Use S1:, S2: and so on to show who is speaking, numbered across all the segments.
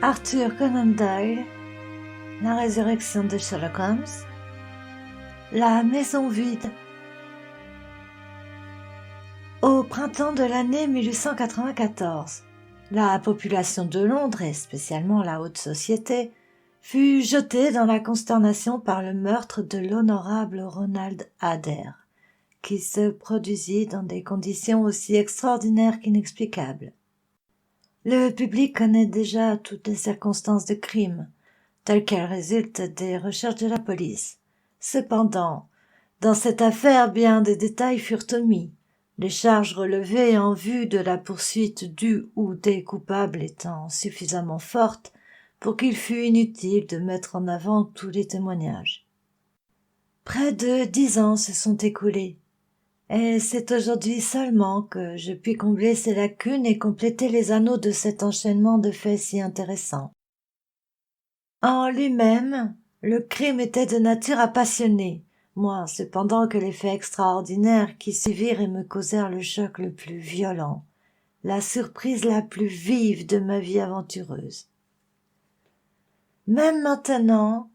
S1: Arthur Conan Doyle, La résurrection de Sherlock Holmes, La maison vide. Au printemps de l'année 1894, la population de Londres, et spécialement la haute société, fut jetée dans la consternation par le meurtre de l'honorable Ronald Adair, qui se produisit dans des conditions aussi extraordinaires qu'inexplicables. Le public connaît déjà toutes les circonstances du crime, telles qu'elles résultent des recherches de la police. Cependant, dans cette affaire, bien des détails furent omis, les charges relevées en vue de la poursuite du ou des coupables étant suffisamment fortes pour qu'il fût inutile de mettre en avant tous les témoignages. Près de 10 ans se sont écoulés, et c'est aujourd'hui seulement que je puis combler ces lacunes et compléter les anneaux de cet enchaînement de faits si intéressants. En lui-même, le crime était de nature à passionner, moins cependant que les faits extraordinaires qui suivirent et me causèrent le choc le plus violent, la surprise la plus vive de ma vie aventureuse. Même maintenant,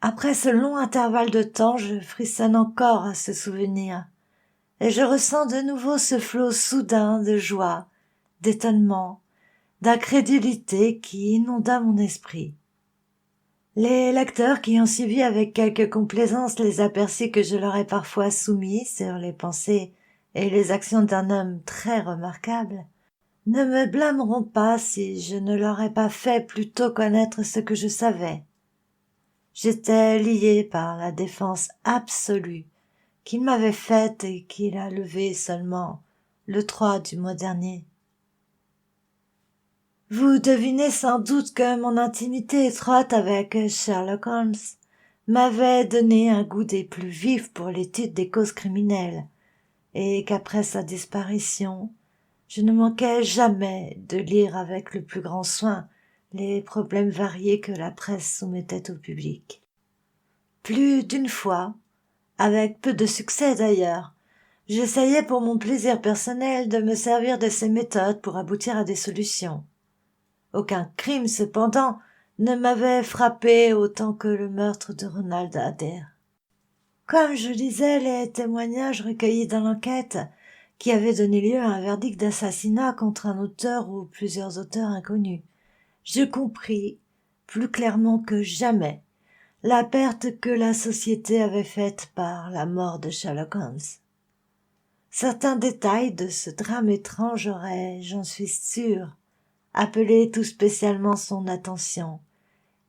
S1: après ce long intervalle de temps, je frissonne encore à ce souvenir, et je ressens de nouveau ce flot soudain de joie, d'étonnement, d'incrédulité qui inonda mon esprit. Les lecteurs qui ont suivi avec quelque complaisance les aperçus que je leur ai parfois soumis sur les pensées et les actions d'un homme très remarquable ne me blâmeront pas si je ne leur ai pas fait plutôt connaître ce que je savais. J'étais lié par la défense absolue qu'il m'avait faite et qu'il a levée seulement le 3 du mois dernier. Vous devinez sans doute que mon intimité étroite avec Sherlock Holmes m'avait donné un goût des plus vifs pour l'étude des causes criminelles, et qu'après sa disparition, je ne manquais jamais de lire avec le plus grand soin les problèmes variés que la presse soumettait au public. Plus d'une fois, avec peu de succès d'ailleurs, j'essayais pour mon plaisir personnel de me servir de ces méthodes pour aboutir à des solutions. Aucun crime, cependant, ne m'avait frappé autant que le meurtre de Ronald Adair. Comme je lisais les témoignages recueillis dans l'enquête, qui avait donné lieu à un verdict d'assassinat contre un auteur ou plusieurs auteurs inconnus, je compris, plus clairement que jamais, la perte que la société avait faite par la mort de Sherlock Holmes. Certains détails de ce drame étrange auraient, j'en suis sûre, appelé tout spécialement son attention,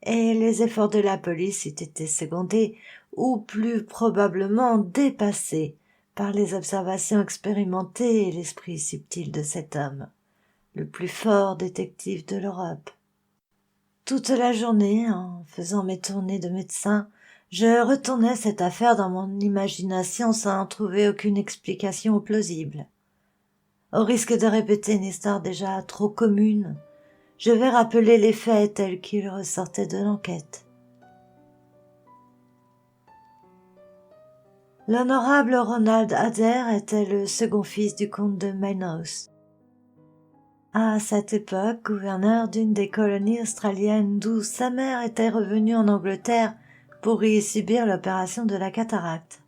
S1: et les efforts de la police eussent été secondés, ou plus probablement dépassés, par les observations expérimentées et l'esprit subtil de cet homme, le plus fort détective de l'Europe. Toute la journée, en faisant mes tournées de médecin, je retournais cette affaire dans mon imagination sans en trouver aucune explication plausible. Au risque de répéter une histoire déjà trop commune, je vais rappeler les faits tels qu'ils ressortaient de l'enquête. L'honorable Ronald Adair était le second fils du comte de Maynooth. À cette époque, gouverneur d'une des colonies australiennes d'où sa mère était revenue en Angleterre pour y subir l'opération de la cataracte.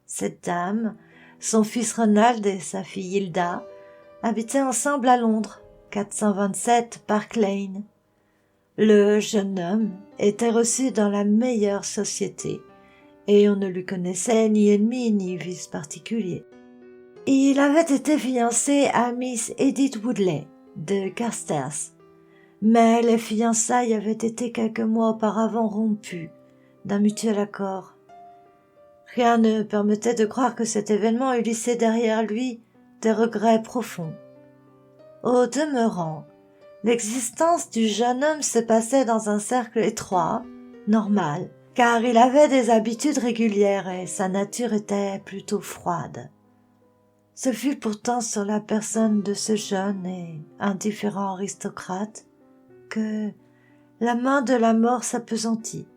S1: Cette dame, son fils Ronald et sa fille Hilda habitaient ensemble à Londres, 427 Park Lane. Le jeune homme était reçu dans la meilleure société, et on ne lui connaissait ni ennemi ni vice particulier. Il avait été fiancé à Miss Edith Woodley, de Carstairs, mais les fiançailles avaient été quelques mois auparavant rompues, d'un mutuel accord. Rien ne permettait de croire que cet événement eût laissé derrière lui des regrets profonds. Au demeurant, l'existence du jeune homme se passait dans un cercle étroit, normal, car il avait des habitudes régulières et sa nature était plutôt froide. Ce fut pourtant sur la personne de ce jeune et indifférent aristocrate que la main de la mort s'appesantit,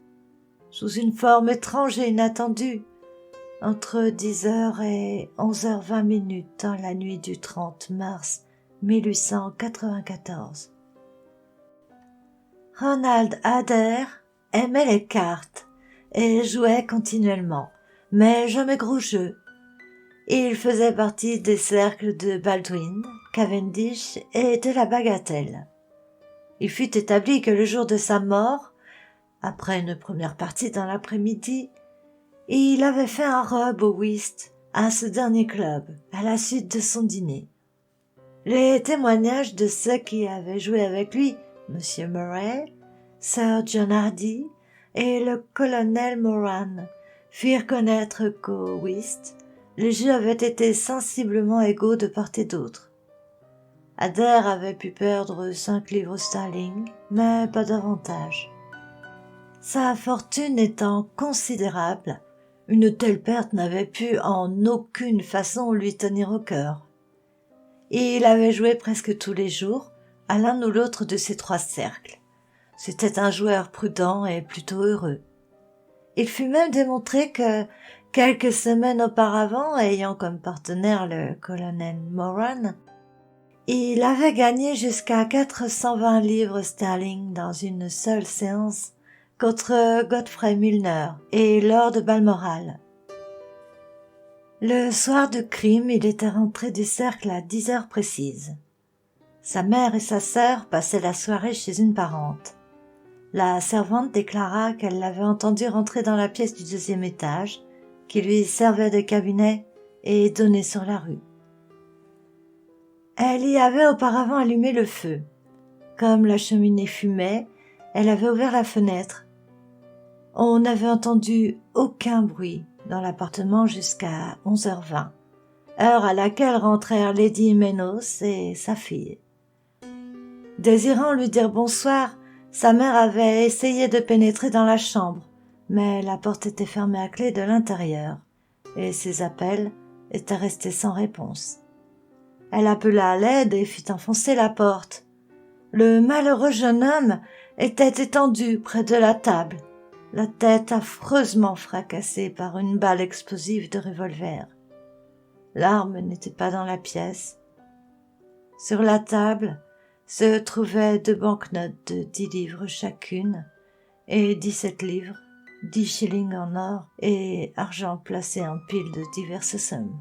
S1: sous une forme étrange et inattendue, entre 10h et 11h20 dans la nuit du 30 mars 1894. Ronald Adair aimait les cartes et jouait continuellement, mais jamais gros jeu. Il faisait partie des cercles de Baldwin, Cavendish et de la Bagatelle. Il fut établi que le jour de sa mort, après une première partie dans l'après-midi, il avait fait un rub au whist à ce dernier club, à la suite de son dîner. Les témoignages de ceux qui avaient joué avec lui, M. Murray, Sir John Hardy et le colonel Moran, firent connaître qu'au whist, les jeux avaient été sensiblement égaux de part et d'autre. Adair avait pu perdre 5 livres sterling, mais pas davantage. Sa fortune étant considérable, une telle perte n'avait pu en aucune façon lui tenir au cœur. Il avait joué presque tous les jours à l'un ou l'autre de ces 3 cercles. C'était un joueur prudent et plutôt heureux. Il fut même démontré que, quelques semaines auparavant, ayant comme partenaire le colonel Moran, il avait gagné jusqu'à 420 livres sterling dans une seule séance contre Godfrey Milner et Lord Balmoral. Le soir du crime, il était rentré du cercle à 10 heures précises. Sa mère et sa sœur passaient la soirée chez une parente. La servante déclara qu'elle l'avait entendu rentrer dans la pièce du 2e étage, qui lui servait de cabinet et donnait sur la rue. Elle y avait auparavant allumé le feu. Comme la cheminée fumait, elle avait ouvert la fenêtre. On n'avait entendu aucun bruit dans l'appartement jusqu'à 11h20, heure à laquelle rentrèrent Lady Menos et sa fille. Désirant lui dire bonsoir, sa mère avait essayé de pénétrer dans la chambre, mais la porte était fermée à clé de l'intérieur, et ses appels étaient restés sans réponse. Elle appela à l'aide et fit enfoncer la porte. Le malheureux jeune homme était étendu près de la table, la tête affreusement fracassée par une balle explosive de revolver. L'arme n'était pas dans la pièce. Sur la table se trouvaient 2 banknotes de 10 livres chacune et 17 livres, 10 shillings en or et argent placé en piles de diverses sommes.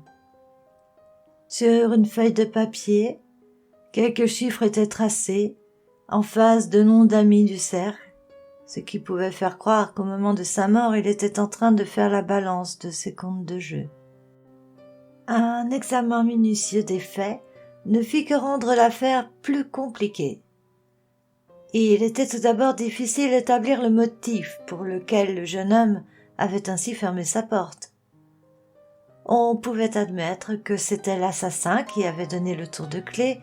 S1: Sur une feuille de papier, quelques chiffres étaient tracés en face de noms d'amis du cercle, ce qui pouvait faire croire qu'au moment de sa mort, il était en train de faire la balance de ses comptes de jeu. Un examen minutieux des faits ne fit que rendre l'affaire plus compliquée. Il était tout d'abord difficile d'établir le motif pour lequel le jeune homme avait ainsi fermé sa porte. On pouvait admettre que c'était l'assassin qui avait donné le tour de clé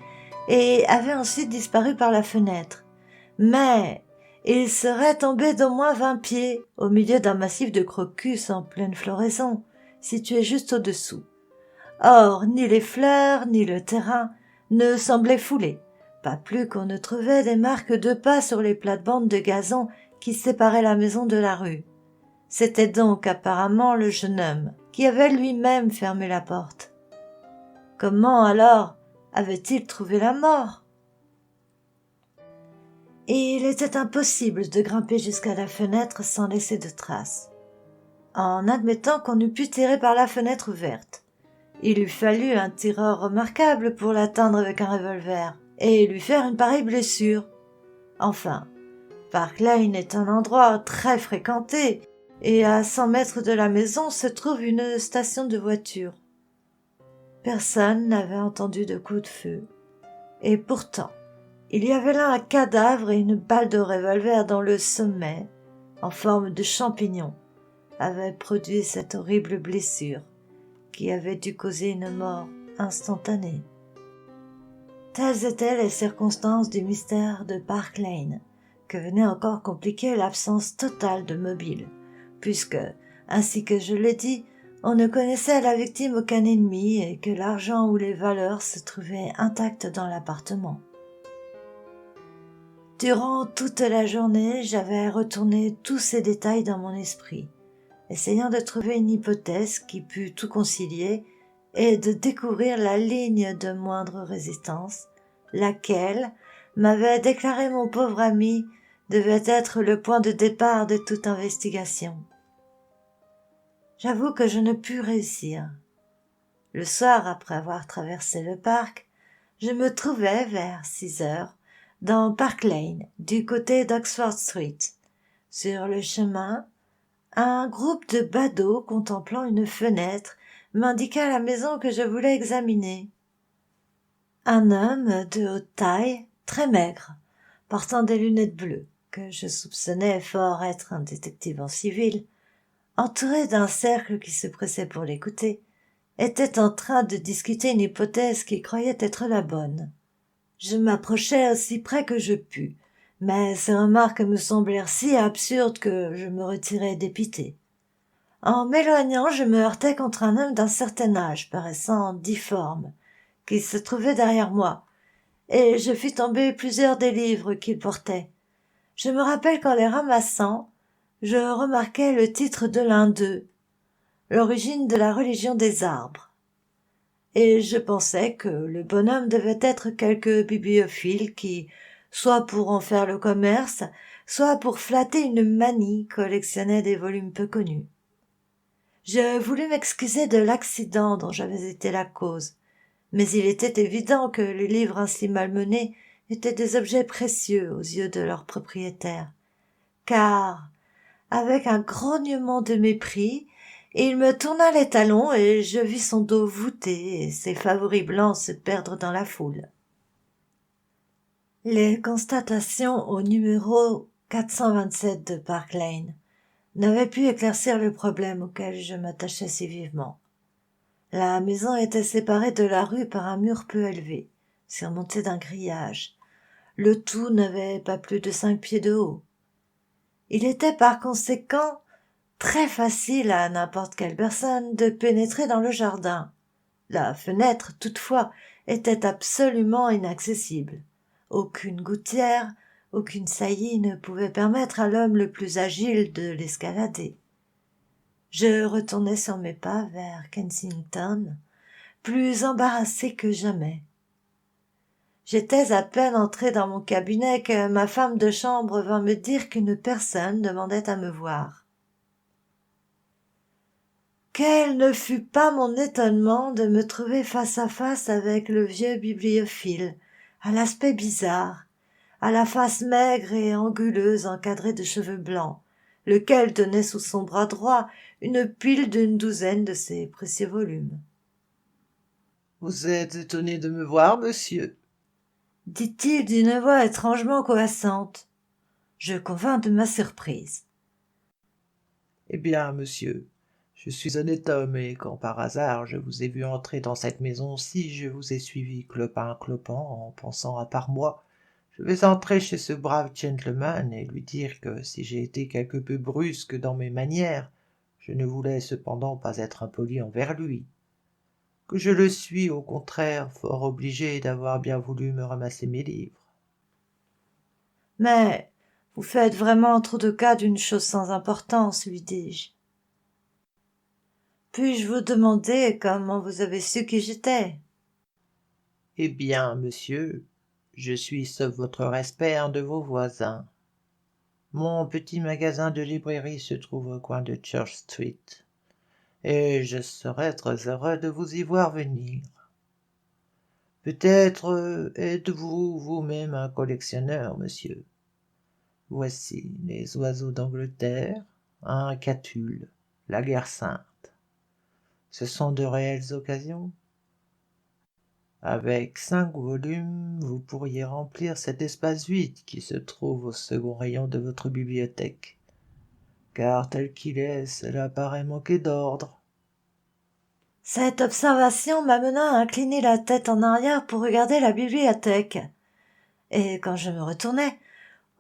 S1: et avait ensuite disparu par la fenêtre. Mais il serait tombé d'au moins 20 pieds au milieu d'un massif de crocus en pleine floraison, situé juste au-dessous. Or, ni les fleurs, ni le terrain ne semblaient foulés, pas plus qu'on ne trouvait des marques de pas sur les plates-bandes de gazon qui séparaient la maison de la rue. C'était donc apparemment le jeune homme qui avait lui-même fermé la porte. Comment alors avait-il trouvé la mort ? Il était impossible de grimper jusqu'à la fenêtre sans laisser de traces. En admettant qu'on eût pu tirer par la fenêtre ouverte, il eût fallu un tireur remarquable pour l'atteindre avec un revolver et lui faire une pareille blessure. Enfin, Park Lane est un endroit très fréquenté et à 100 mètres de la maison se trouve une station de voitures. Personne n'avait entendu de coup de feu. Et pourtant, il y avait là un cadavre et une balle de revolver dont le sommet, en forme de champignon, avait produit cette horrible blessure qui avait dû causer une mort instantanée. Telles étaient les circonstances du mystère de Park Lane, que venait encore compliquer l'absence totale de mobile, puisque, ainsi que je l'ai dit, on ne connaissait à la victime aucun ennemi et que l'argent ou les valeurs se trouvaient intacts dans l'appartement. Durant toute la journée, j'avais retourné tous ces détails dans mon esprit, essayant de trouver une hypothèse qui pût tout concilier et de découvrir la ligne de moindre résistance, laquelle m'avait déclaré mon pauvre ami devait être le point de départ de toute investigation. J'avoue que je ne pus réussir. Le soir, après avoir traversé le parc, je me trouvais vers 6 heures dans Park Lane, du côté d'Oxford Street. Sur le chemin, un groupe de badauds contemplant une fenêtre m'indiqua la maison que je voulais examiner. Un homme de haute taille, très maigre, portant des lunettes bleues, que je soupçonnais fort être un détective en civil, entouré d'un cercle qui se pressait pour l'écouter, était en train de discuter une hypothèse qu'il croyait être la bonne. Je m'approchai aussi près que je pus, mais ces remarques me semblèrent si absurdes que je me retirai dépité. En m'éloignant, je me heurtai contre un homme d'un certain âge, paraissant difforme, qui se trouvait derrière moi, et je fis tomber plusieurs des livres qu'il portait. Je me rappelle qu'en les ramassant, je remarquai le titre de l'un d'eux, L'origine de la religion des arbres. Et je pensais que le bonhomme devait être quelque bibliophile qui, soit pour en faire le commerce, soit pour flatter une manie, collectionnait des volumes peu connus. Je voulus m'excuser de l'accident dont j'avais été la cause, mais il était évident que les livres ainsi malmenés étaient des objets précieux aux yeux de leurs propriétaires, car, avec un grognement de mépris, il me tourna les talons et je vis son dos voûté et ses favoris blancs se perdre dans la foule. Les constatations au numéro 427 de Park Lane n'avaient pu éclaircir le problème auquel je m'attachais si vivement. La maison était séparée de la rue par un mur peu élevé, surmonté d'un grillage. Le tout n'avait pas plus de 5 pieds de haut. Il était par conséquent très facile à n'importe quelle personne de pénétrer dans le jardin. La fenêtre, toutefois, était absolument inaccessible. Aucune gouttière, aucune saillie ne pouvait permettre à l'homme le plus agile de l'escalader. Je retournai sur mes pas vers Kensington, plus embarrassé que jamais. J'étais à peine entré dans mon cabinet que ma femme de chambre vint me dire qu'une personne demandait à me voir. Quel ne fut pas mon étonnement de me trouver face à face avec le vieux bibliophile, à l'aspect bizarre, à la face maigre et anguleuse encadrée de cheveux blancs, lequel tenait sous son bras droit une pile d'une douzaine de ses précieux volumes.
S2: « Vous êtes étonné de me voir, monsieur ?»
S1: dit-il d'une voix étrangement coassante. Je convins de ma surprise.
S2: « Eh bien, monsieur, je suis honnête homme, et quand par hasard je vous ai vu entrer dans cette maison-ci, je vous ai suivi clopin-clopant, en pensant à part moi. Je vais entrer chez ce brave gentleman et lui dire que si j'ai été quelque peu brusque dans mes manières, je ne voulais cependant pas être impoli envers lui, que je le suis au contraire fort obligé d'avoir bien voulu me ramasser mes livres. »
S1: « Mais vous faites vraiment trop de cas d'une chose sans importance, lui dis-je. Puis-je vous demander comment vous avez su qui j'étais ?
S2: Eh bien, monsieur, je suis, sauf votre respect, un de vos voisins. Mon petit magasin de librairie se trouve au coin de Church Street, et je serais très heureux de vous y voir venir. Peut-être êtes-vous vous-même un collectionneur, monsieur. Voici les oiseaux d'Angleterre, un Catulle, la guerre sainte. Ce sont de réelles occasions. Avec 5 volumes, vous pourriez remplir cet espace vide qui se trouve au second rayon de votre bibliothèque, car tel qu'il est, cela paraît manquer d'ordre. »
S1: Cette observation m'amena à incliner la tête en arrière pour regarder la bibliothèque. Et quand je me retournai,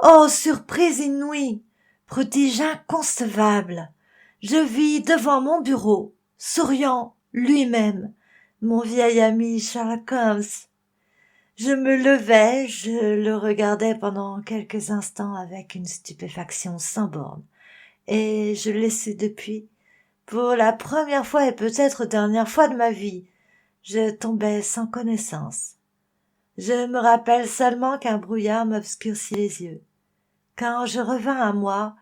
S1: oh, surprise inouïe, prodige inconcevable, je vis devant mon bureau, souriant lui-même, mon vieil ami Sherlock Holmes. Je me levai, je le regardai pendant quelques instants avec une stupéfaction sans borne, et je l'ai su depuis, pour la première fois et peut-être dernière fois de ma vie, je tombai sans connaissance. Je me rappelle seulement qu'un brouillard m'obscurcit les yeux, Quand je revins à moi,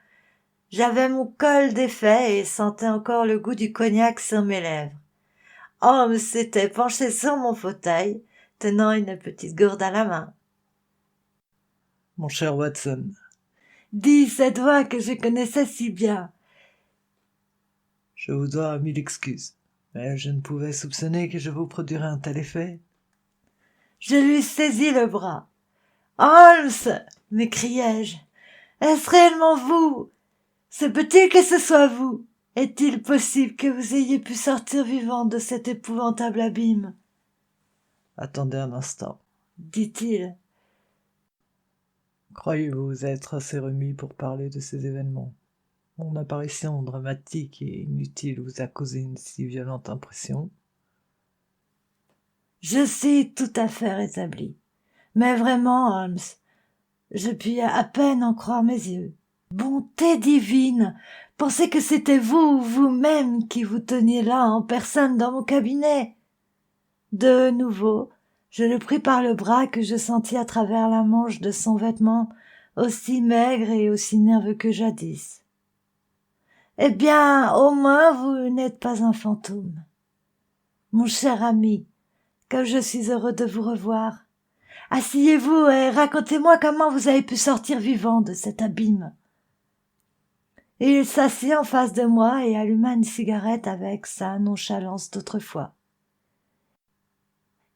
S1: j'avais mon col défait et sentais encore le goût du cognac sur mes lèvres. Holmes s'était penché sur mon fauteuil, tenant une petite gourde à la main.
S2: « Mon cher Watson, »
S1: dit cette voix que je connaissais si bien.
S2: Je vous dois 1000 excuses, mais je ne pouvais soupçonner que je vous produirais un tel effet.
S1: Je lui saisis le bras. « Holmes !» m'écriai-je. « Est-ce réellement vous ? Se peut-il que ce soit vous ? Est-il possible que vous ayez pu sortir vivant de cet épouvantable abîme ?»
S2: Attendez un instant,
S1: dit-il.
S2: Croyez-vous être assez remis pour parler de ces événements? Mon apparition dramatique et inutile vous a causé une si violente impression?
S1: Je suis tout à fait rétabli. Mais vraiment, Holmes, je puis à peine en croire mes yeux. Bonté divine! Pensez que c'était vous, vous-même, qui vous teniez là en personne dans mon cabinet. De nouveau, je le pris par le bras que je sentis à travers la manche de son vêtement, aussi maigre et aussi nerveux que jadis. Eh bien, au moins, vous n'êtes pas un fantôme. Mon cher ami, comme je suis heureux de vous revoir. Asseyez-vous et racontez-moi comment vous avez pu sortir vivant de cet abîme. Et il s'assit en face de moi et alluma une cigarette avec sa nonchalance d'autrefois.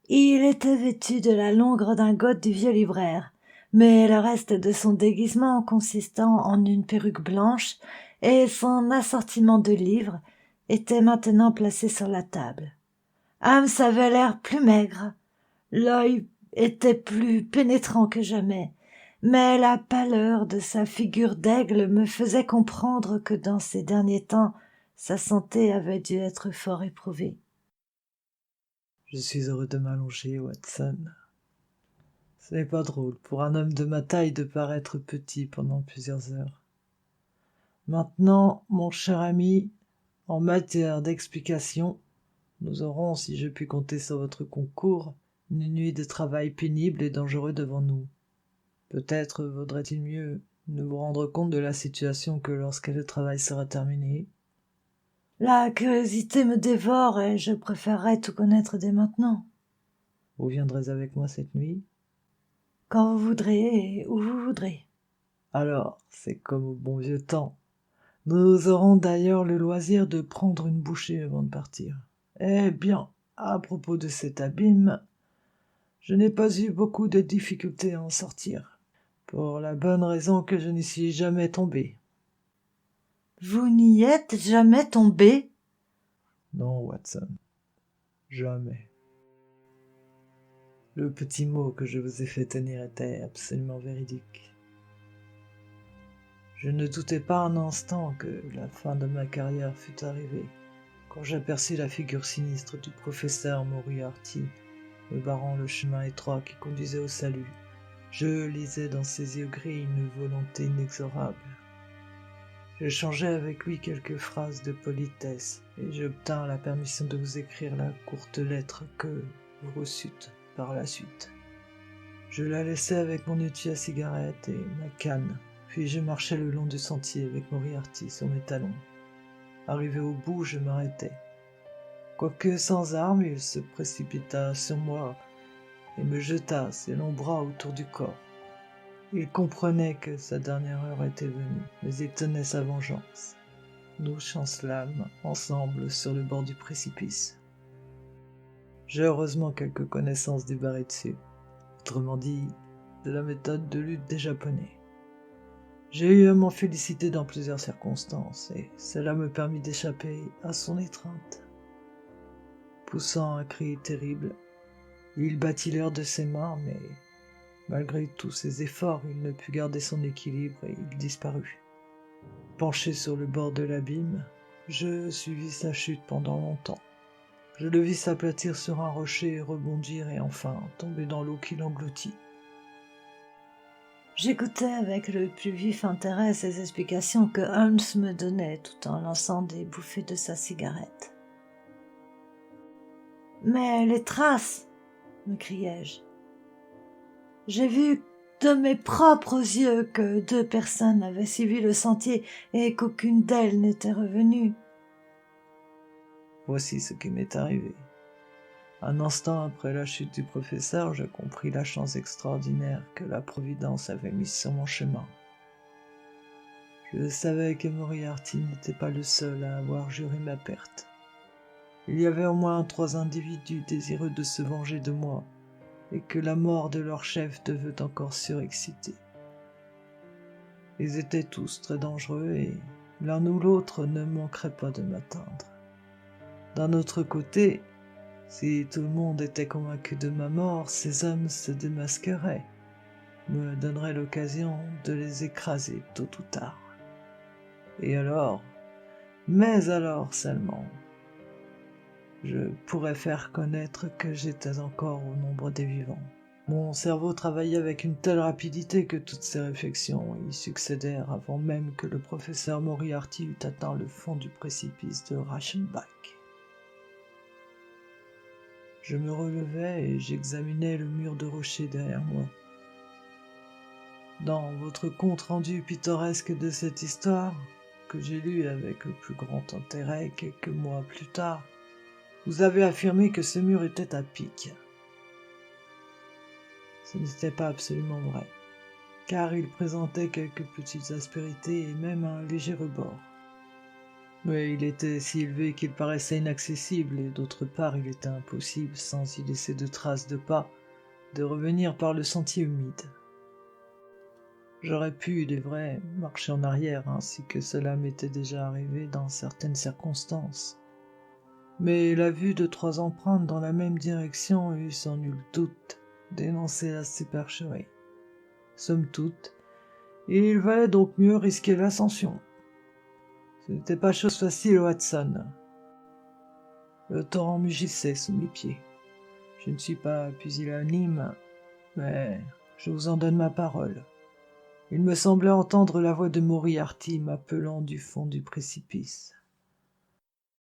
S1: Il était vêtu de la longue redingote du vieux libraire, mais le reste de son déguisement consistant en une perruque blanche et son assortiment de livres était maintenant placé sur la table. Holmes avait l'air plus maigre, l'œil était plus pénétrant que jamais, mais la pâleur de sa figure d'aigle me faisait comprendre que dans ces derniers temps sa santé avait dû être fort éprouvée.
S2: Je suis heureux de m'allonger, Watson. Ce n'est pas drôle pour un homme de ma taille de paraître petit pendant plusieurs heures. Maintenant, mon cher ami, en matière d'explication, nous aurons, si je puis compter sur votre concours, une nuit de travail pénible et dangereux devant nous. Peut-être vaudrait-il mieux ne vous rendre compte de la situation que lorsque le travail sera terminé.
S1: La curiosité me dévore et je préférerais tout connaître dès maintenant.
S2: Vous viendrez avec moi cette nuit?
S1: Quand vous voudrez et où vous voudrez.
S2: Alors, c'est comme au bon vieux temps. Nous aurons d'ailleurs le loisir de prendre une bouchée avant de partir. Eh bien, à propos de cet abîme, je n'ai pas eu beaucoup de difficultés à en sortir, pour la bonne raison que je n'y suis jamais tombé.
S1: Vous n'y êtes jamais tombé?
S2: Non, Watson, jamais. Le petit mot que je vous ai fait tenir était absolument véridique. Je ne doutais pas un instant que la fin de ma carrière fût arrivée, quand j'aperçus la figure sinistre du professeur Moriarty me barrant le chemin étroit qui conduisait au salut. Je lisais dans ses yeux gris une volonté inexorable. J'échangeai avec lui quelques phrases de politesse, et j'obtins la permission de vous écrire la courte lettre que vous reçûtes par la suite. Je la laissai avec mon étui à cigarette et ma canne, puis je marchai le long du sentier avec Moriarty sur mes talons. Arrivé au bout, je m'arrêtai. Quoique sans armes, il se précipita sur moi et me jeta ses longs bras autour du corps. Il comprenait que sa dernière heure était venue, mais il tenait sa vengeance. Nous chancelâmes ensemble sur le bord du précipice. J'ai heureusement quelques connaissances du baritsu, autrement dit, de la méthode de lutte des Japonais. J'ai eu à m'en féliciter dans plusieurs circonstances, et cela me permit d'échapper à son étreinte. Poussant un cri terrible, il battit l'air de ses mains, mais malgré tous ses efforts, il ne put garder son équilibre et il disparut. Penché sur le bord de l'abîme, je suivis sa chute pendant longtemps. Je le vis s'aplatir sur un rocher, rebondir et enfin tomber dans l'eau qui l'engloutit.
S1: J'écoutais avec le plus vif intérêt ces explications que Holmes me donnait tout en lançant des bouffées de sa cigarette. « Mais les traces !» m'écriai-je. « J'ai vu de mes propres yeux que 2 personnes avaient suivi le sentier et qu'aucune d'elles n'était revenue.
S2: Voici ce qui m'est arrivé. Un instant après la chute du professeur, je compris la chance extraordinaire que la Providence avait mise sur mon chemin. Je savais que Moriarty n'était pas le seul à avoir juré ma perte. Il y avait au moins 3 individus désireux de se venger de moi, et que la mort de leur chef devait encore surexciter. Ils étaient tous très dangereux et l'un ou l'autre ne manquerait pas de m'atteindre. D'un autre côté, si tout le monde était convaincu de ma mort, ces hommes se démasqueraient, me donneraient l'occasion de les écraser tôt ou tard. Et alors, mais alors seulement, je pourrais faire connaître que j'étais encore au nombre des vivants. Mon cerveau travaillait avec une telle rapidité que toutes ces réflexions y succédèrent avant même que le professeur Moriarty eût atteint le fond du précipice de Reichenbach. Je me relevai et j'examinais le mur de rocher derrière moi. Dans votre compte-rendu pittoresque de cette histoire, que j'ai lu avec le plus grand intérêt quelques mois plus tard, vous avez affirmé que ce mur était à pic. Ce n'était pas absolument vrai, car il présentait quelques petites aspérités et même un léger rebord. Mais il était si élevé qu'il paraissait inaccessible, et d'autre part il était impossible, sans y laisser de traces de pas, de revenir par le sentier humide. J'aurais pu, il est vrai, marcher en arrière, ainsi que cela m'était déjà arrivé dans certaines circonstances. Mais la vue de 3 empreintes dans la même direction eût sans nul doute dénoncé la supercherie. Somme toute, il valait donc mieux risquer l'ascension. Ce n'était pas chose facile, Watson. Le torrent mugissait sous mes pieds. Je ne suis pas pusillanime, mais je vous en donne ma parole. Il me semblait entendre la voix de Moriarty m'appelant du fond du précipice.